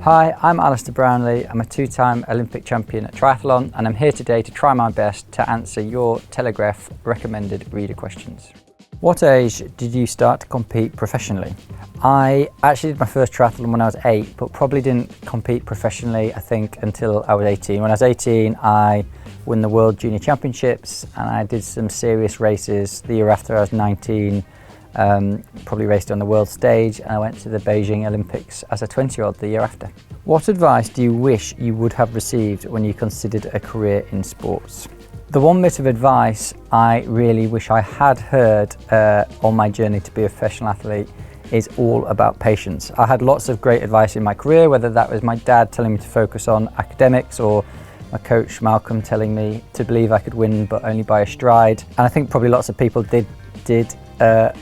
Hi, I'm Alistair Brownlee. I'm a two-time Olympic champion at Triathlon, and I'm here today to try my best to answer your Telegraph recommended reader questions. What age did you start to compete professionally? I actually did my first triathlon when I was 8, but probably didn't compete professionally, I think, until I was 18. When I was 18, I won the World Junior Championships, and I did some serious races. The year after, I was 19. Probably raced on the world stage, and I went to the Beijing Olympics as a 20-year-old the year after. What advice do you wish you would have received when you considered a career in sports? The one bit of advice I really wish I had heard on my journey to be a professional athlete is all about patience. I had lots of great advice in my career, whether that was my dad telling me to focus on academics or my coach Malcolm telling me to believe I could win but only by a stride. And I think probably lots of people did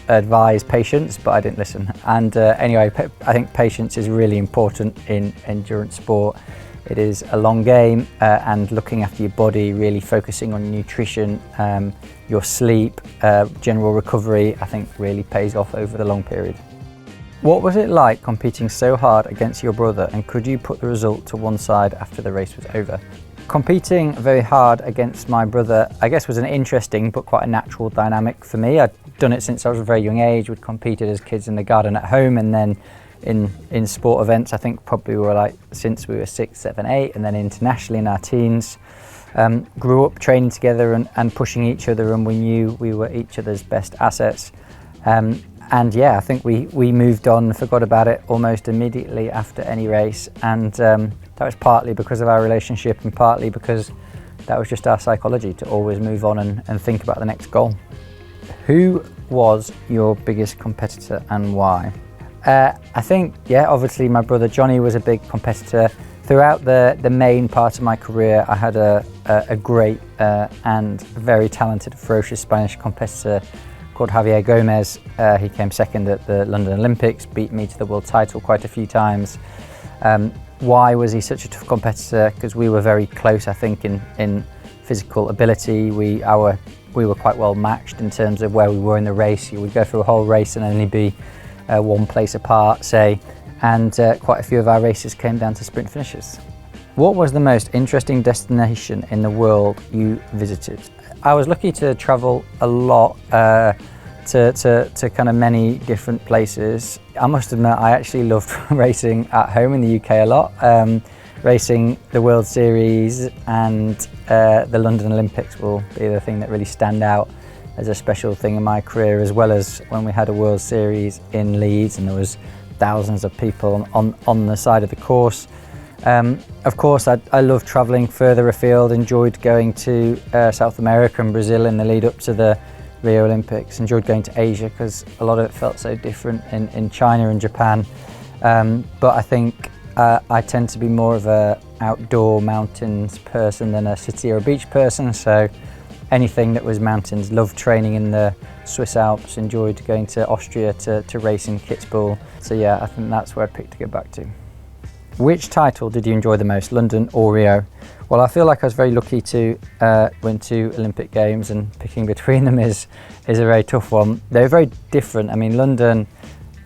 advise patience, but I didn't listen. And anyway, I think patience is really important in endurance sport. It is a long game, and looking after your body, really focusing on your nutrition, your sleep, general recovery, I think really pays off over the long period. What was it like competing so hard against your brother, and could you put the result to one side after the race was over? Competing very hard against my brother, I guess, was an interesting but quite a natural dynamic for me. I'd done it since I was a very young age. We'd competed as kids in the garden at home, and then in sport events, I think probably we were like since we were 6, 7, 8, and then internationally in our teens. Grew up training together and pushing each other, and we knew we were each other's best assets. And yeah, I think we moved on and forgot about it almost immediately after any race, and that was partly because of our relationship and partly because that was just our psychology to always move on and think about the next goal. Who was your biggest competitor and why? I think, yeah, obviously my brother Jonny was a big competitor. Throughout the main part of my career, I had a great and very talented, ferocious Spanish competitor called Javier Gomez. He came second at the London Olympics, beat me to the world title quite a few times. Why was he such a tough competitor? Because we were very close, I think, in physical ability. We were quite well matched in terms of where we were in the race. You would go through a whole race and only be one place apart, say, and quite a few of our races came down to sprint finishes. What was the most interesting destination in the world you visited? I was lucky to travel a lot to kind of many different places. I must admit, I actually loved racing at home in the UK a lot. Racing the World Series and the London Olympics will be the thing that really stand out as a special thing in my career, as well as when we had a World Series in Leeds and there was thousands of people on the side of the course. Of course, I loved travelling further afield, enjoyed going to South America and Brazil in the lead up to the Rio Olympics, enjoyed going to Asia because a lot of it felt so different in China and Japan. But I think I tend to be more of a outdoor mountains person than a city or a beach person, so anything that was mountains. Loved training in the Swiss Alps, enjoyed going to Austria to race in Kitzbühel. So yeah, I think that's where I'd pick to go back to. Which title did you enjoy the most, London or Rio? Well, I feel like I was very lucky to win 2 Olympic Games, and picking between them is a very tough one. They're very different. I mean, London,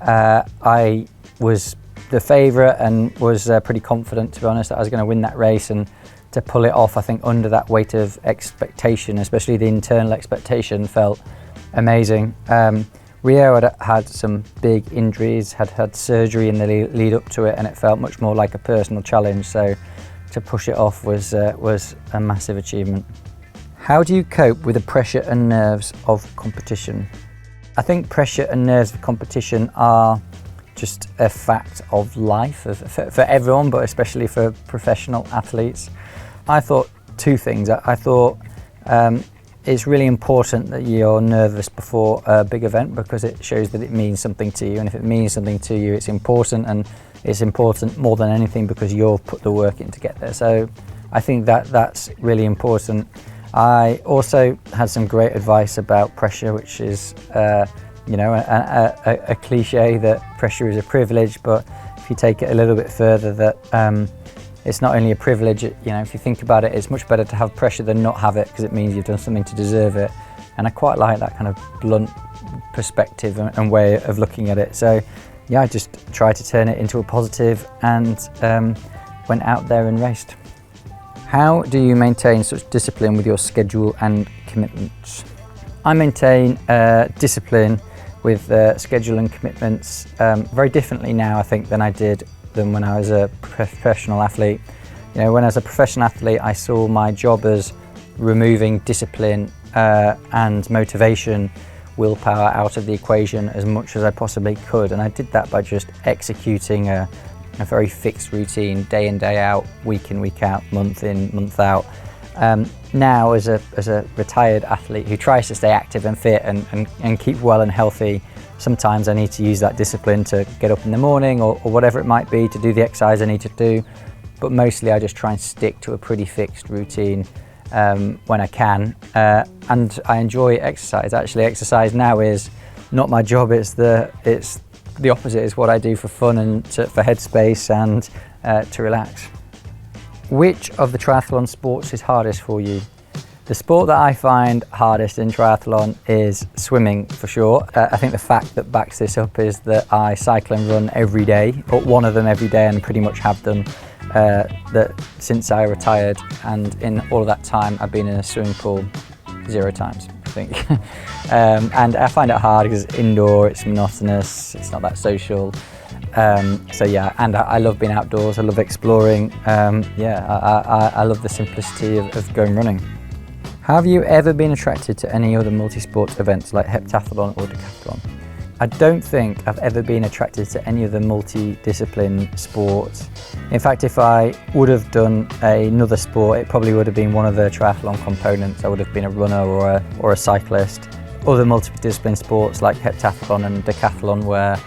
I was the favourite and was pretty confident, to be honest, that I was going to win that race, and to pull it off, I think, under that weight of expectation, especially the internal expectation, felt amazing. Rio had some big injuries, had surgery in the lead up to it, and it felt much more like a personal challenge, so to push it off was a massive achievement. How do you cope with the pressure and nerves of competition? I think pressure and nerves of competition are just a fact of life for everyone, but especially for professional athletes. I thought 2 things. I thought it's really important that you're nervous before a big event, because it shows that it means something to you, and if it means something to you, it's important, and it's important more than anything because you've put the work in to get there. So I think that's really important. I also had some great advice about pressure, which is a cliche that pressure is a privilege, but if you take it a little bit further, that it's not only a privilege, if you think about it, it's much better to have pressure than not have it, because it means you've done something to deserve it. And I quite like that kind of blunt perspective and way of looking at it. So yeah, I just tried to turn it into a positive and went out there and raced. How do you maintain such discipline with your schedule and commitments? I maintain discipline with schedule and commitments very differently now, I think, than when I was a professional athlete. You know, when I was a professional athlete, I saw my job as removing discipline and motivation, willpower out of the equation as much as I possibly could, and I did that by just executing a very fixed routine, day in, day out, week in, week out, month in, month out. Now, as a retired athlete who tries to stay active and fit and keep well and healthy, sometimes I need to use that discipline to get up in the morning or whatever it might be to do the exercise I need to do. But mostly I just try and stick to a pretty fixed routine when I can. And I enjoy exercise. Actually, exercise now is not my job, it's the opposite. Is what I do for fun and for headspace and to relax. Which of the triathlon sports is hardest for you? The sport that I find hardest in triathlon is swimming, for sure. I think the fact that backs this up is that I cycle and run every day, or one of them every day, and pretty much have done since I retired. And in all of that time, I've been in a swimming pool 0 times, I think. And I find it hard because it's indoor, it's monotonous, it's not that social. So yeah, and I love being outdoors, I love exploring. I love the simplicity of going running. Have you ever been attracted to any other multi-sport events like heptathlon or decathlon? I don't think I've ever been attracted to any other multi-discipline sports. In fact, if I would have done another sport, it probably would have been one of the triathlon components. I would have been a runner or a cyclist. Other multi-discipline sports like heptathlon and decathlon, where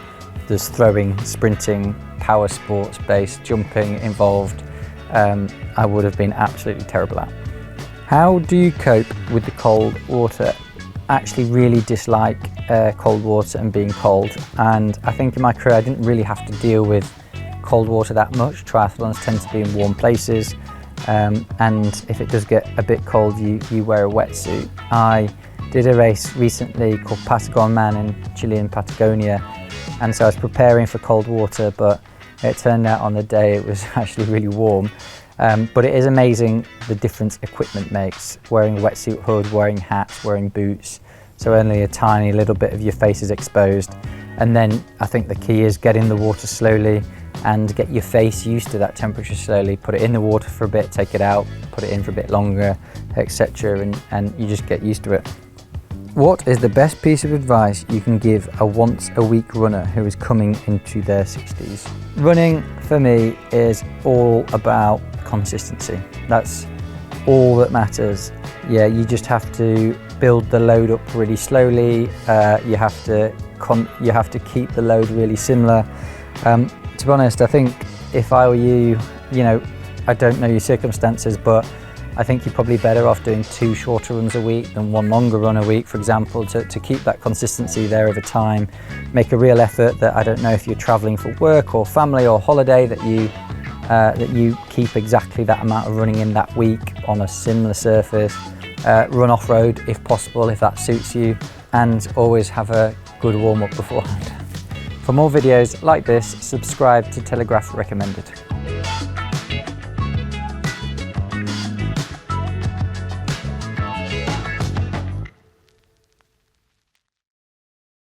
there's throwing, sprinting, power sports based, jumping involved, I would have been absolutely terrible at. How do you cope with the cold water? I actually really dislike cold water and being cold, and I think in my career I didn't really have to deal with cold water that much. Triathlons tend to be in warm places, and if it does get a bit cold, you wear a wetsuit. I did a race recently called Patagon Man in Chilean Patagonia, and so I was preparing for cold water, but it turned out on the day it was actually really warm. But it is amazing the difference equipment makes. Wearing a wetsuit hood, wearing hats, wearing boots, so only a tiny little bit of your face is exposed. And then I think the key is get in the water slowly and get your face used to that temperature slowly. Put it in the water for a bit, take it out, put it in for a bit longer, etc. And you just get used to it. What is the best piece of advice you can give a once-a-week runner who is coming into their 60s? Running, for me, is all about consistency. That's all that matters. Yeah, you just have to build the load up really slowly. You have to keep the load really similar. To be honest, I think if I were you, I don't know your circumstances, but I think you're probably better off doing 2 shorter runs a week than 1 longer run a week, for example, to keep that consistency there over time. Make a real effort that, I don't know if you're traveling for work or family or holiday, that you keep exactly that amount of running in that week on a similar surface. Run off-road if possible, if that suits you, and always have a good warm-up beforehand. For more videos like this, subscribe to Telegraph Recommended.